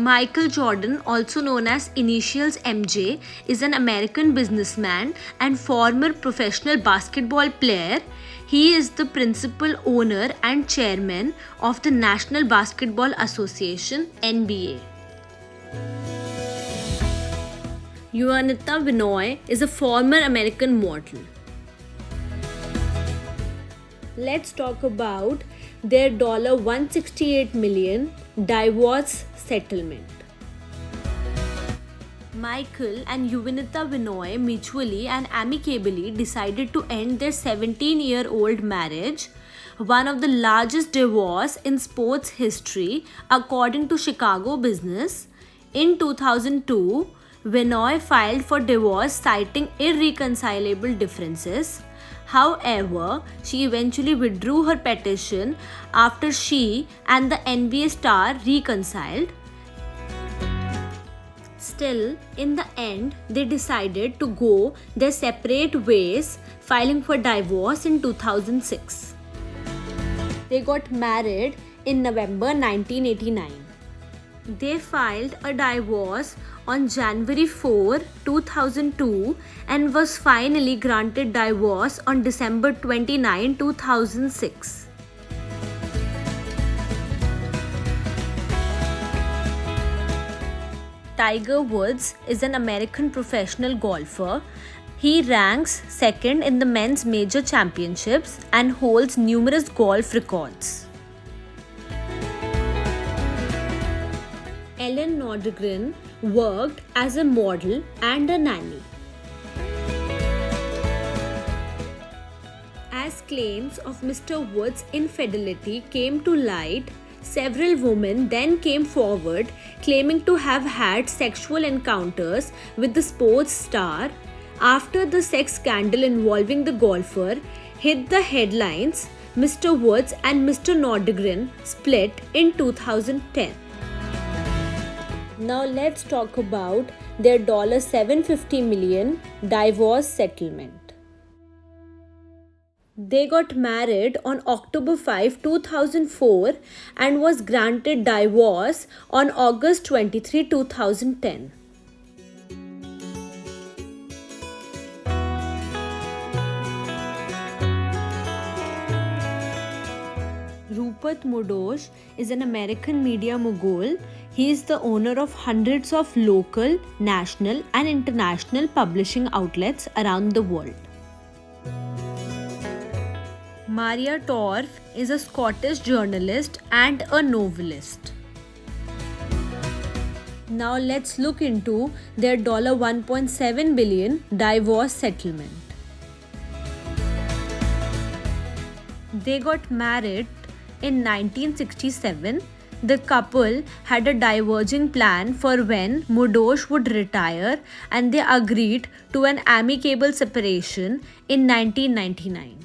Michael Jordan, also known as initials MJ, is an American businessman and former professional basketball player. He is the principal owner and chairman of the National Basketball Association (NBA). Juanita Binoy is a former American model. Let's talk about their $168 million divorce settlement. Michael and Juanita Binoy mutually and amicably decided to end their 17-year-old marriage, one of the largest divorces in sports history, according to Chicago Business. In 2002, Binoy filed for divorce citing irreconcilable differences. However, she eventually withdrew her petition after she and the NBA star reconciled. Still, in the end, they decided to go their separate ways, filing for divorce in 2006. They got married in November 1989. They filed a divorce on January 4, 2002 and was finally granted divorce on December 29, 2006. Tiger Woods is an American professional golfer. He ranks second in the men's major championships and holds numerous golf records. Ellen Nordegren worked as a model and a nanny. As claims of Mr. Woods' infidelity came to light, several women then came forward claiming to have had sexual encounters with the sports star. After the sex scandal involving the golfer hit the headlines, Mr. Woods and Mr. Nordegren split in 2010. Now let's talk about their $750 million divorce settlement. They got married on October 5, 2004 and was granted divorce on August 23, 2010. Rupert Murdoch is an American media mogul. He is the owner of hundreds of local, national, and international publishing outlets around the world. Maria Torf is a Scottish journalist and a novelist. Now let's look into their $1.7 billion divorce settlement. They got married in 1967. The couple had a diverging plan for when Murdoch would retire, and they agreed to an amicable separation in 1999.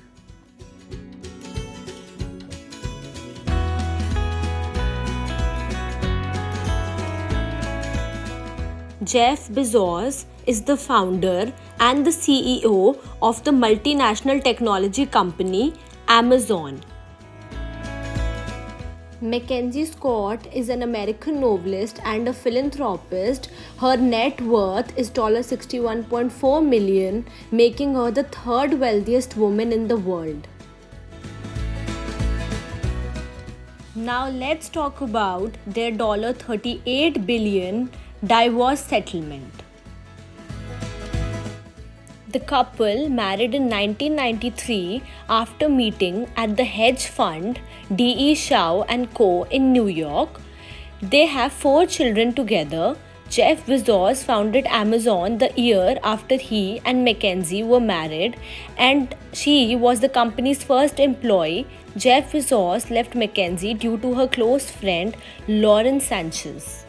Jeff Bezos is the founder and the CEO of the multinational technology company Amazon. Mackenzie Scott is an American novelist and a philanthropist. Her net worth is $61.4 million, making her the third wealthiest woman in the world. Now let's talk about their $38 billion divorce settlement. The couple married in 1993 after meeting at the hedge fund D.E. Shaw & Co. in New York. They have 4 children together. Jeff Bezos founded Amazon the year after he and Mackenzie were married, and she was the company's first employee. Jeff Bezos left Mackenzie due to her close friend Lauren Sanchez.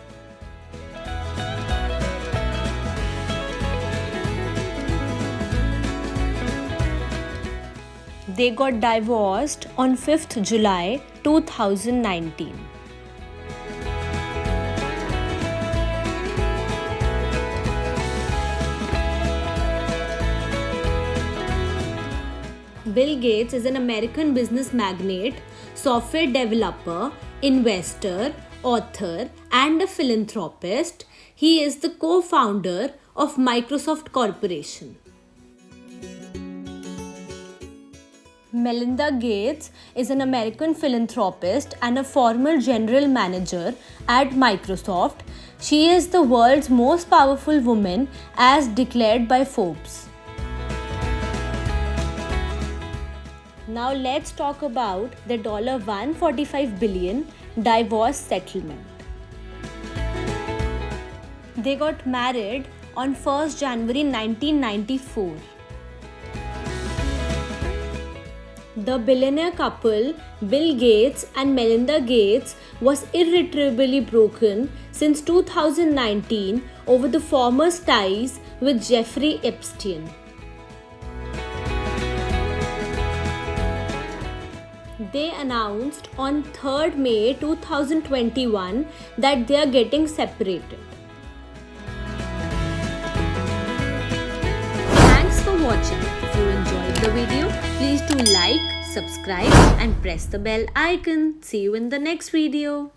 They got divorced on 5th July 2019. Bill Gates is an American business magnate, software developer, investor, author, and a philanthropist. He is the co-founder of Microsoft Corporation. Melinda Gates is an American philanthropist and a former general manager at Microsoft. She is the world's most powerful woman as declared by Forbes. Now let's talk about the $145 billion divorce settlement. They got married on 1st January 1994. The billionaire couple, Bill Gates and Melinda Gates, was irretrievably broken since 2019 over the former's ties with Jeffrey Epstein. They announced on 3rd May 2021 that they are getting separated. Thanks for watching. If you enjoyed the video, please do like, subscribe and press the bell icon. See you in the next video.